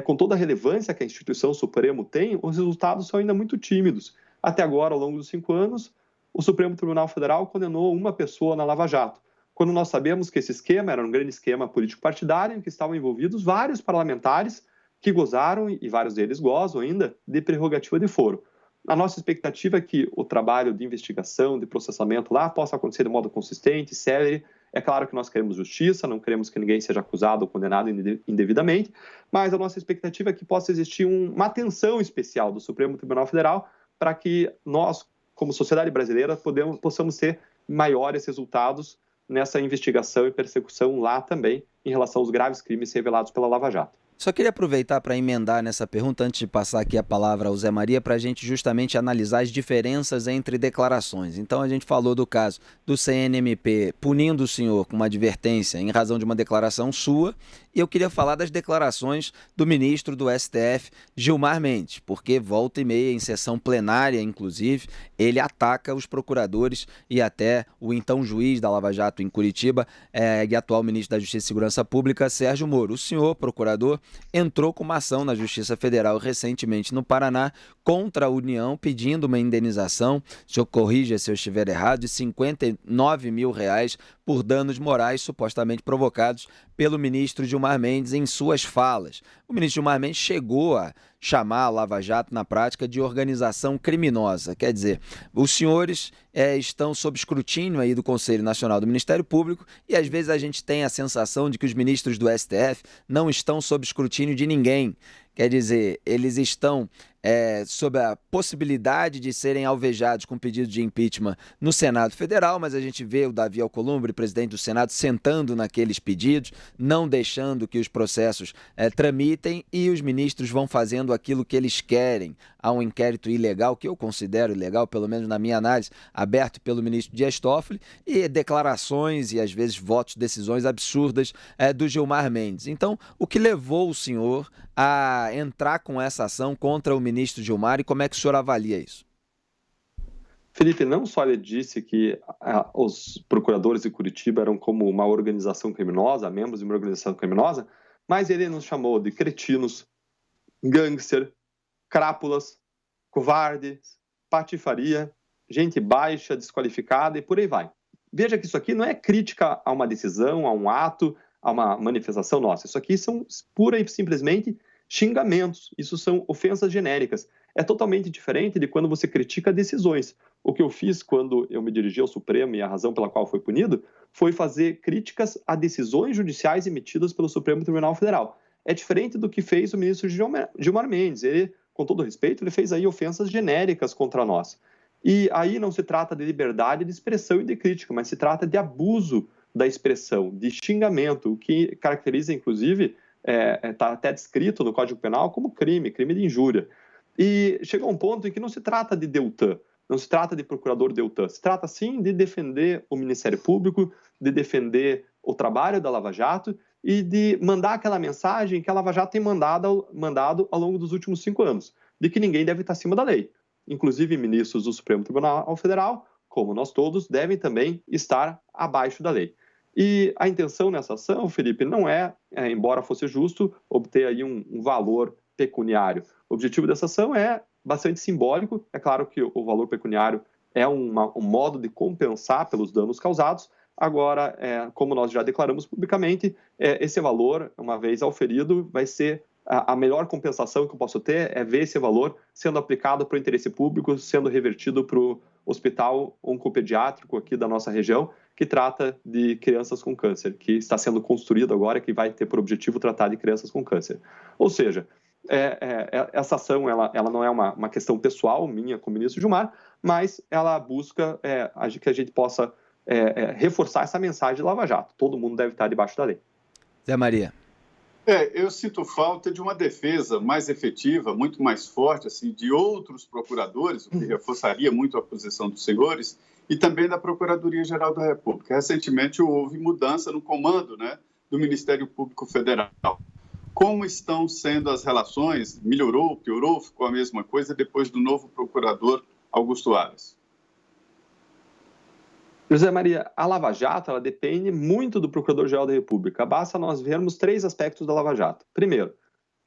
[SPEAKER 2] com toda a relevância que a instituição Supremo tem, os resultados são ainda muito tímidos. Até agora, ao longo dos 5 anos, o Supremo Tribunal Federal condenou uma pessoa na Lava Jato, quando nós sabemos que esse esquema era um grande esquema político-partidário em que estavam envolvidos vários parlamentares que gozaram, e vários deles gozam ainda, de prerrogativa de foro. A nossa expectativa é que o trabalho de investigação, de processamento lá, possa acontecer de modo consistente, sério. É claro que nós queremos justiça, não queremos que ninguém seja acusado ou condenado indevidamente, mas a nossa expectativa é que possa existir uma atenção especial do Supremo Tribunal Federal para que nós, como sociedade brasileira, possamos ter maiores resultados nessa investigação e persecução lá também, em relação aos graves crimes revelados pela Lava Jato.
[SPEAKER 1] Só queria aproveitar para emendar nessa pergunta, antes de passar aqui a palavra ao Zé Maria, para a gente justamente analisar as diferenças entre declarações. Então, a gente falou do caso do CNMP punindo o senhor com uma advertência em razão de uma declaração sua, e eu queria falar das declarações do ministro do STF, Gilmar Mendes, porque volta e meia, em sessão plenária, inclusive, ele ataca os procuradores e até o então juiz da Lava Jato em Curitiba e atual ministro da Justiça e Segurança Pública, Sérgio Moro. O senhor, procurador, entrou com uma ação na Justiça Federal recentemente no Paraná contra a União, pedindo uma indenização, se eu corrija se eu estiver errado, de R$59 mil por danos morais supostamente provocados pelo ministro Gilmar Mendes em suas falas. O ministro Gilmar Mendes chegou a chamar a Lava Jato na prática de organização criminosa. Quer dizer, os senhores estão sob escrutínio aí do Conselho Nacional do Ministério Público e às vezes a gente tem a sensação de que os ministros do STF não estão sob escrutínio de ninguém. Quer dizer, eles estão sob a possibilidade de serem alvejados com pedido de impeachment no Senado Federal, mas a gente vê o Davi Alcolumbre, presidente do Senado, sentando naqueles pedidos, não deixando que os processos tramitem, e os ministros vão fazendo aquilo que eles querem. Há um inquérito ilegal, que eu considero ilegal, pelo menos na minha análise, aberto pelo ministro Dias Toffoli, e declarações e às vezes votos, decisões absurdas do Gilmar Mendes. Então, o que levou o senhor a entrar com essa ação contra o ministro Gilmar, e como é que o senhor avalia isso?
[SPEAKER 2] Felipe, não só ele disse que os procuradores de Curitiba eram como uma organização criminosa, membros de uma organização criminosa, mas ele nos chamou de cretinos, gangster, crápulas, covardes, patifaria, gente baixa, desqualificada e por aí vai. Veja que isso aqui não é crítica a uma decisão, a um ato, a uma manifestação nossa. Isso aqui são pura e simplesmente xingamentos. Isso são ofensas genéricas. É totalmente diferente de quando você critica decisões. O que eu fiz quando eu me dirigi ao Supremo, e a razão pela qual foi punido, foi fazer críticas a decisões judiciais emitidas pelo Supremo Tribunal Federal. É diferente do que fez o ministro Gilmar Mendes. Ele, com todo respeito, ele fez aí ofensas genéricas contra nós. E aí não se trata de liberdade de expressão e de crítica, mas se trata de abuso da expressão, de xingamento, o que caracteriza, inclusive, está até descrito no Código Penal como crime de injúria. E chegou um ponto em que não se trata de Deltan, não se trata de procurador Deltan, se trata sim de defender o Ministério Público, de defender o trabalho da Lava Jato e de mandar aquela mensagem que a Lava Jato tem mandado ao longo dos últimos 5 anos, de que ninguém deve estar acima da lei. Inclusive ministros do Supremo Tribunal Federal, como nós todos, devem também estar abaixo da lei. E a intenção nessa ação, Felipe, não embora fosse justo, obter aí um valor pecuniário. O objetivo dessa ação é bastante simbólico. É claro que o valor pecuniário é um modo de compensar pelos danos causados. Agora, como nós já declaramos publicamente, esse valor, uma vez auferido, vai ser a melhor compensação que eu posso ter, é ver esse valor sendo aplicado para o interesse público, sendo revertido para o hospital oncopediátrico aqui da nossa região, que trata de crianças com câncer, que está sendo construído agora, que vai ter por objetivo tratar de crianças com câncer. Ou seja, essa ação ela não é uma questão pessoal minha com o ministro Gilmar, mas ela busca que a gente possa reforçar essa mensagem de Lava Jato. Todo mundo deve estar debaixo da lei.
[SPEAKER 1] Zé Maria.
[SPEAKER 3] Eu sinto falta de uma defesa mais efetiva, muito mais forte, assim, de outros procuradores, o que reforçaria muito a posição dos senhores, e também da Procuradoria-Geral da República. Recentemente houve mudança no comando, do Ministério Público Federal. Como estão sendo as relações? Melhorou, piorou, ficou a mesma coisa depois do novo procurador Augusto Aras?
[SPEAKER 2] José Maria, a Lava Jato ela depende muito do Procurador-Geral da República. Basta nós vermos 3 aspectos da Lava Jato. Primeiro,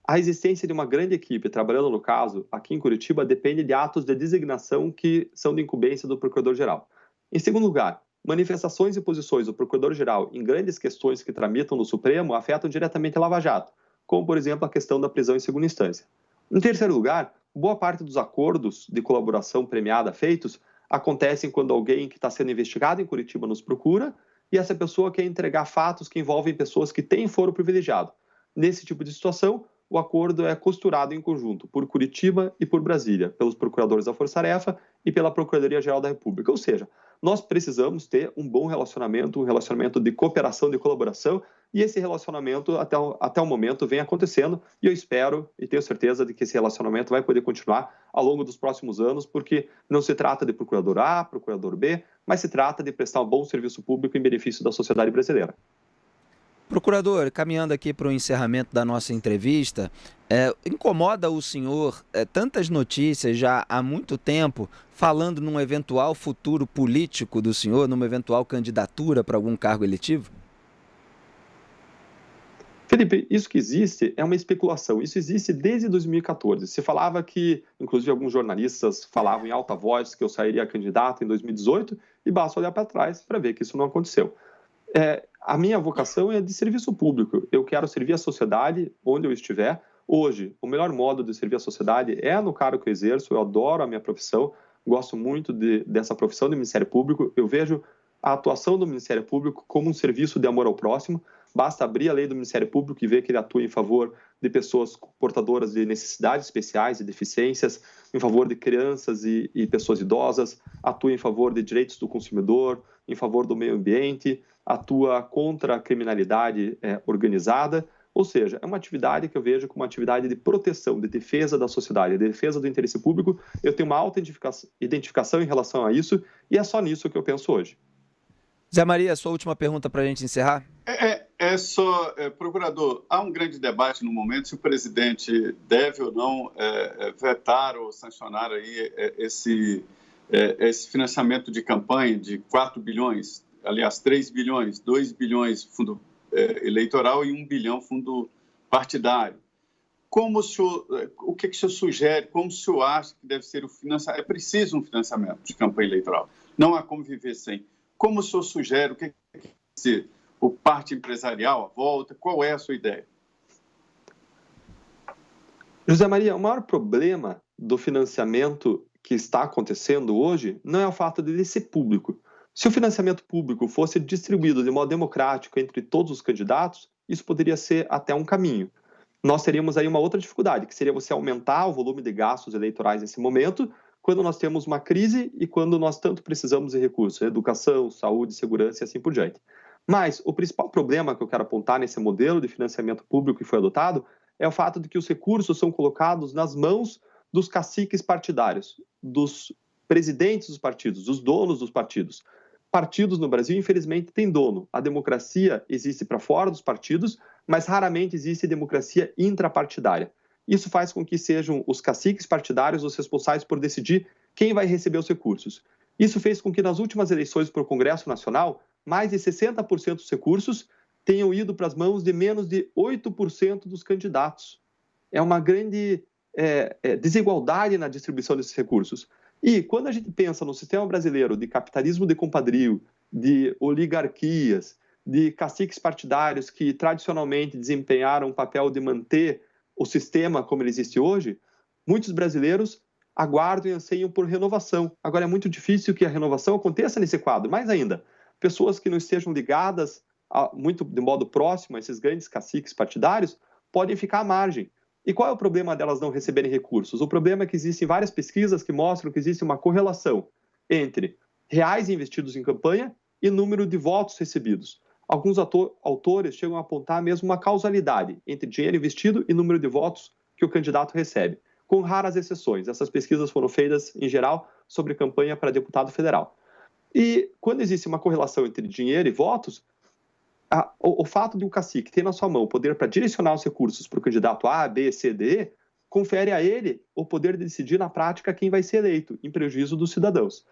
[SPEAKER 2] a existência de uma grande equipe trabalhando no caso, aqui em Curitiba, depende de atos de designação que são de incumbência do Procurador-Geral. Em segundo lugar, manifestações e posições do Procurador-Geral em grandes questões que tramitam no Supremo afetam diretamente a Lava Jato. como, por exemplo, a questão da prisão em segunda instância. Em terceiro lugar, boa parte dos acordos de colaboração premiada feitos acontecem quando alguém que está sendo investigado em Curitiba nos procura e essa pessoa quer entregar fatos que envolvem pessoas que têm foro privilegiado. Nesse tipo de situação, o acordo é costurado em conjunto por Curitiba e por Brasília, pelos procuradores da Força Tarefa e pela Procuradoria-Geral da República. Ou seja, nós precisamos ter um bom relacionamento, um relacionamento de cooperação, de colaboração, e esse relacionamento até o momento vem acontecendo, e eu espero e tenho certeza de que esse relacionamento vai poder continuar ao longo dos próximos anos, porque não se trata de procurador A, procurador B, mas se trata de prestar um bom serviço público em benefício da sociedade brasileira.
[SPEAKER 1] Procurador, caminhando aqui para o encerramento da nossa entrevista, incomoda o senhor tantas notícias já há muito tempo falando num eventual futuro político do senhor, numa eventual candidatura para algum cargo eletivo?
[SPEAKER 2] Felipe, isso que existe é uma especulação. Isso existe desde 2014. Se falava que, inclusive alguns jornalistas falavam em alta voz que eu sairia candidato em 2018 e basta olhar para trás para ver que isso não aconteceu. A minha vocação é de serviço público. Eu quero servir a sociedade onde eu estiver. Hoje, o melhor modo de servir a sociedade é no cargo que eu exerço. Eu adoro a minha profissão, gosto muito dessa profissão do Ministério Público. Eu vejo a atuação do Ministério Público como um serviço de amor ao próximo. Basta abrir a lei do Ministério Público e ver que ele atua em favor de pessoas portadoras de necessidades especiais e deficiências, em favor de crianças e pessoas idosas, atua em favor de direitos do consumidor, em favor do meio ambiente, atua contra a criminalidade organizada. Ou seja, é uma atividade que eu vejo como uma atividade de proteção, de defesa da sociedade, de defesa do interesse público. Eu tenho uma alta identificação em relação a isso e é só nisso que eu penso hoje.
[SPEAKER 1] Zé Maria, sua última pergunta para a gente encerrar?
[SPEAKER 3] Procurador, há um grande debate no momento se o presidente deve ou não vetar ou sancionar aí esse financiamento de campanha de 4 bilhões, aliás, 3 bilhões, 2 bilhões fundo eleitoral e 1 bilhão fundo partidário. O que o senhor sugere? Como o senhor acha que deve ser o financiamento? É preciso um financiamento de campanha eleitoral. Não há como viver sem. Como o senhor sugere? O que deve ser? O parte empresarial, a volta? Qual é a sua ideia?
[SPEAKER 2] José Maria, o maior problema do financiamento que está acontecendo hoje não é o fato de ele ser público. Se o financiamento público fosse distribuído de modo democrático entre todos os candidatos, isso poderia ser até um caminho. Nós teríamos aí uma outra dificuldade, que seria você aumentar o volume de gastos eleitorais nesse momento, quando nós temos uma crise e quando nós tanto precisamos de recursos, educação, saúde, segurança e assim por diante. Mas o principal problema que eu quero apontar nesse modelo de financiamento público que foi adotado é o fato de que os recursos são colocados nas mãos dos caciques partidários, dos presidentes dos partidos, dos donos dos partidos. Partidos no Brasil, infelizmente, têm dono. A democracia existe para fora dos partidos, mas raramente existe democracia intrapartidária. Isso faz com que sejam os caciques partidários os responsáveis por decidir quem vai receber os recursos. Isso fez com que nas últimas eleições para o Congresso Nacional, mais de 60% dos recursos tenham ido para as mãos de menos de 8% dos candidatos. É uma grande desigualdade na distribuição desses recursos. E quando a gente pensa no sistema brasileiro de capitalismo de compadrio, de oligarquias, de caciques partidários que tradicionalmente desempenharam o papel de manter o sistema como ele existe hoje, muitos brasileiros aguardam e anseiam por renovação. Agora, é muito difícil que a renovação aconteça nesse quadro. Mais ainda, pessoas que não estejam ligadas muito de modo próximo a esses grandes caciques partidários podem ficar à margem. E qual é o problema delas não receberem recursos? O problema é que existem várias pesquisas que mostram que existe uma correlação entre reais investidos em campanha e número de votos recebidos. Alguns autores chegam a apontar mesmo uma causalidade entre dinheiro investido e número de votos que o candidato recebe, com raras exceções. Essas pesquisas foram feitas, em geral, sobre campanha para deputado federal. E quando existe uma correlação entre dinheiro e votos, o fato de um cacique ter na sua mão o poder para direcionar os recursos para o candidato A, B, C, D, confere a ele o poder de decidir na prática quem vai ser eleito, em prejuízo dos cidadãos.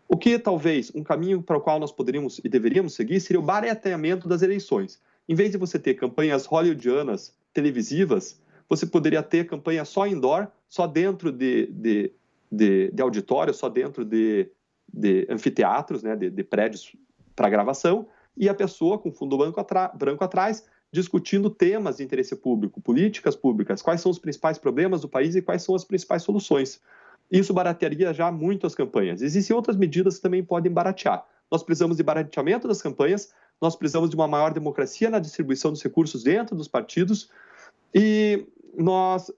[SPEAKER 2] O que talvez um caminho para o qual nós poderíamos e deveríamos seguir seria o barateamento das eleições. Em vez de você ter campanhas hollywoodianas televisivas, você poderia ter campanha só indoor, só dentro de auditórios, só dentro de anfiteatros, né, de prédios para gravação, e a pessoa com fundo branco atrás discutindo temas de interesse público, políticas públicas, quais são os principais problemas do país e quais são as principais soluções. Isso baratearia já muito as campanhas. Existem outras medidas que também podem baratear. Nós precisamos de barateamento das campanhas, nós precisamos de uma maior democracia na distribuição dos recursos dentro dos partidos e nós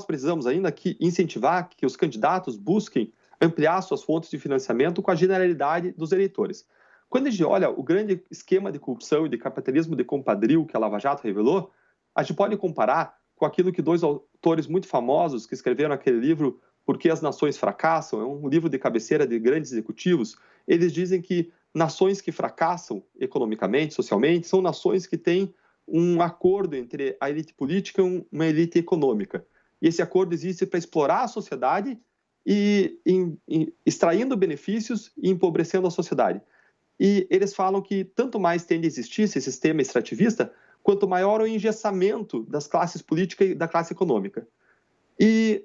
[SPEAKER 2] precisamos ainda incentivar que os candidatos busquem ampliar suas fontes de financiamento com a generalidade dos eleitores. Quando a gente olha o grande esquema de corrupção e de capitalismo de compadrio que a Lava Jato revelou, a gente pode comparar com aquilo que dois autores muito famosos que escreveram aquele livro Por que as Nações Fracassam, é um livro de cabeceira de grandes executivos. Eles dizem que nações que fracassam economicamente, socialmente, são nações que têm um acordo entre a elite política e uma elite econômica. E esse acordo existe para explorar a sociedade e extraindo benefícios e empobrecendo a sociedade. E eles falam que tanto mais tende a existir esse sistema extrativista, quanto maior o engessamento das classes políticas e da classe econômica.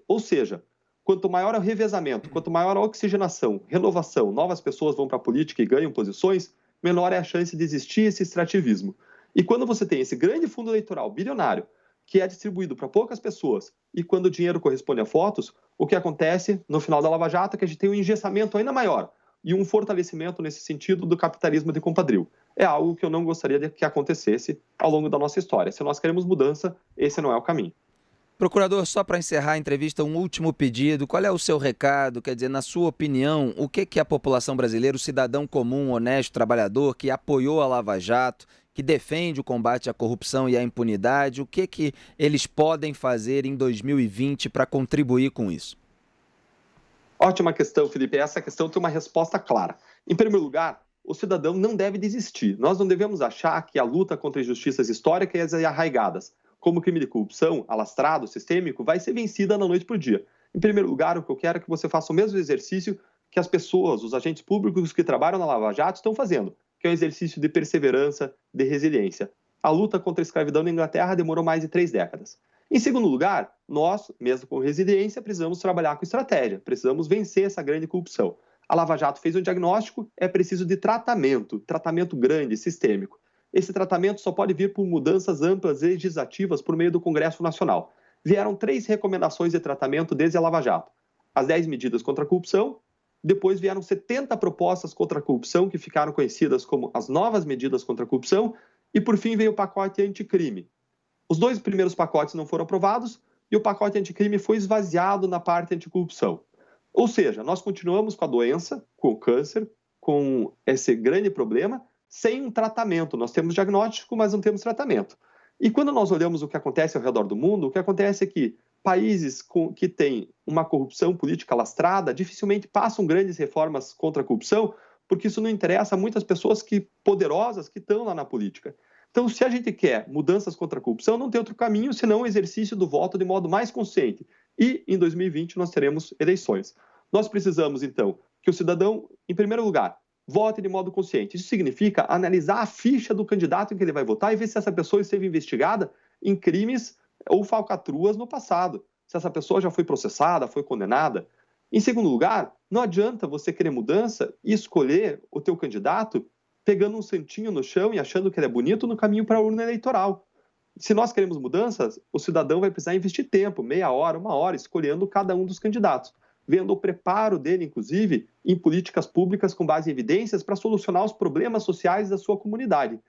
[SPEAKER 2] Ou seja, quanto maior o revezamento, quanto maior a oxigenação, renovação, novas pessoas vão para a política e ganham posições, menor é a chance de existir esse extrativismo. E quando você tem esse grande fundo eleitoral bilionário, que é distribuído para poucas pessoas, e quando o dinheiro corresponde a votos, o que acontece no final da Lava Jato é que a gente tem um engessamento ainda maior e um fortalecimento nesse sentido do capitalismo de compadrio. É algo que eu não gostaria de que acontecesse ao longo da nossa história. Se nós queremos mudança, esse não é o caminho.
[SPEAKER 1] Procurador, só para encerrar a entrevista, um último pedido. Qual é o seu recado? Quer dizer, na sua opinião, o que a população brasileira, o cidadão comum, honesto, trabalhador, que apoiou a Lava Jato, que defende o combate à corrupção e à impunidade, o que eles podem fazer em 2020 para contribuir com isso?
[SPEAKER 2] Ótima questão, Felipe. Essa questão tem uma resposta clara. Em primeiro lugar, o cidadão não deve desistir. Nós não devemos achar que a luta contra injustiças históricas e arraigadas, como o crime de corrupção, alastrado, sistêmico, vai ser vencida da noite para o dia. Em primeiro lugar, o que eu quero é que você faça o mesmo exercício que as pessoas, os agentes públicos que trabalham na Lava Jato estão fazendo, que é um exercício de perseverança, de resiliência. A luta contra a escravidão na Inglaterra demorou mais de 3 décadas. Em segundo lugar, nós, mesmo com resiliência, precisamos trabalhar com estratégia, precisamos vencer essa grande corrupção. A Lava Jato fez um diagnóstico, é preciso de tratamento grande, sistêmico. Esse tratamento só pode vir por mudanças amplas legislativas por meio do Congresso Nacional. Vieram 3 recomendações de tratamento desde a Lava Jato. As 10 medidas contra a corrupção, depois vieram 70 propostas contra a corrupção, que ficaram conhecidas como as novas medidas contra a corrupção, e por fim veio o pacote anticrime. Os 2 primeiros pacotes não foram aprovados e o pacote anticrime foi esvaziado na parte anticorrupção. Ou seja, nós continuamos com a doença, com o câncer, com esse grande problema, sem um tratamento. Nós temos diagnóstico, mas não temos tratamento. E quando nós olhamos o que acontece ao redor do mundo, o que acontece é que países que têm uma corrupção política lastrada dificilmente passam grandes reformas contra a corrupção, porque isso não interessa a muitas pessoas poderosas que estão lá na política. Então, se a gente quer mudanças contra a corrupção, não tem outro caminho senão o exercício do voto de modo mais consciente. E, em 2020, nós teremos eleições. Nós precisamos, então, que o cidadão, em primeiro lugar, vote de modo consciente. Isso significa analisar a ficha do candidato em que ele vai votar e ver se essa pessoa esteve investigada em crimes ou falcatruas no passado. Se essa pessoa já foi processada, foi condenada. Em segundo lugar, não adianta você querer mudança e escolher o teu candidato pegando um santinho no chão e achando que ele é bonito no caminho para a urna eleitoral. Se nós queremos mudanças, o cidadão vai precisar investir tempo, meia hora, 1 hora, escolhendo cada um dos candidatos, vendo o preparo dele, inclusive, em políticas públicas com base em evidências para solucionar os problemas sociais da sua comunidade.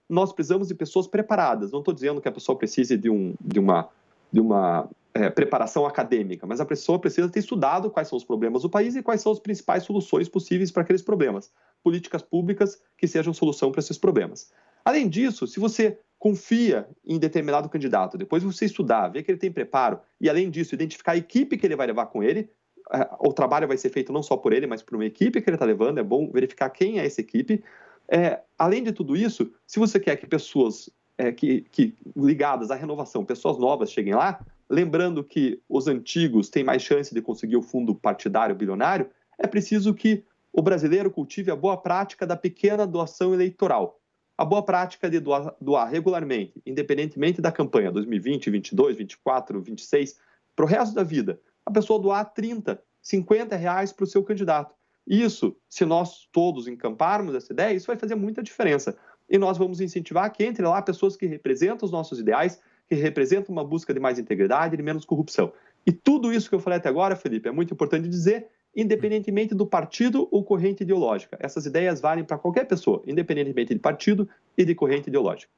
[SPEAKER 2] Nós precisamos de pessoas preparadas. Não estou dizendo que a pessoa precise de uma preparação acadêmica, mas a pessoa precisa ter estudado quais são os problemas do país e quais são as principais soluções possíveis para aqueles problemas. Políticas públicas que sejam solução para esses problemas. Além disso, se você confia em determinado candidato, depois você estudar, ver que ele tem preparo e, além disso, identificar a equipe que ele vai levar com ele, o trabalho vai ser feito não só por ele, mas por uma equipe que ele está levando, é bom verificar quem é essa equipe. Além de tudo isso, se você quer que pessoas ligadas à renovação, pessoas novas cheguem lá, lembrando que os antigos têm mais chance de conseguir o fundo partidário bilionário, é preciso que o brasileiro cultive a boa prática da pequena doação eleitoral. A boa prática de doar regularmente, independentemente da campanha 2020, 2022, 2024, 2026, para o resto da vida, a pessoa doar 30, 50 reais para o seu candidato. Isso, se nós todos encamparmos essa ideia, isso vai fazer muita diferença. e nós vamos incentivar que entre lá pessoas que representam os nossos ideais, que representam uma busca de mais integridade e de menos corrupção. E tudo isso que eu falei até agora, Felipe, é muito importante dizer, independentemente do partido ou corrente ideológica. Essas ideias valem para qualquer pessoa, independentemente de partido e de corrente ideológica.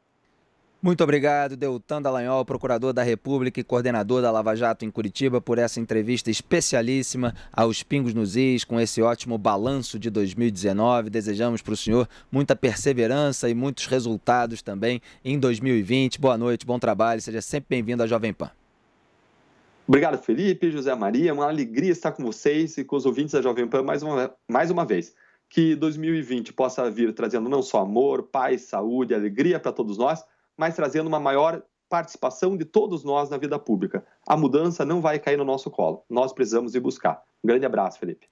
[SPEAKER 1] Muito obrigado, Deltan Dallagnol, procurador da República e coordenador da Lava Jato em Curitiba, por essa entrevista especialíssima aos Pingos nos Is, com esse ótimo balanço de 2019. Desejamos para o senhor muita perseverança e muitos resultados também em 2020. Boa noite, bom trabalho, seja sempre bem-vindo à Jovem Pan.
[SPEAKER 2] Obrigado, Felipe, José Maria, uma alegria estar com vocês e com os ouvintes da Jovem Pan mais uma vez. Que 2020 possa vir trazendo não só amor, paz, saúde, alegria para todos nós, mas trazendo uma maior participação de todos nós na vida pública. A mudança não vai cair no nosso colo. Nós precisamos ir buscar. Um grande abraço, Felipe.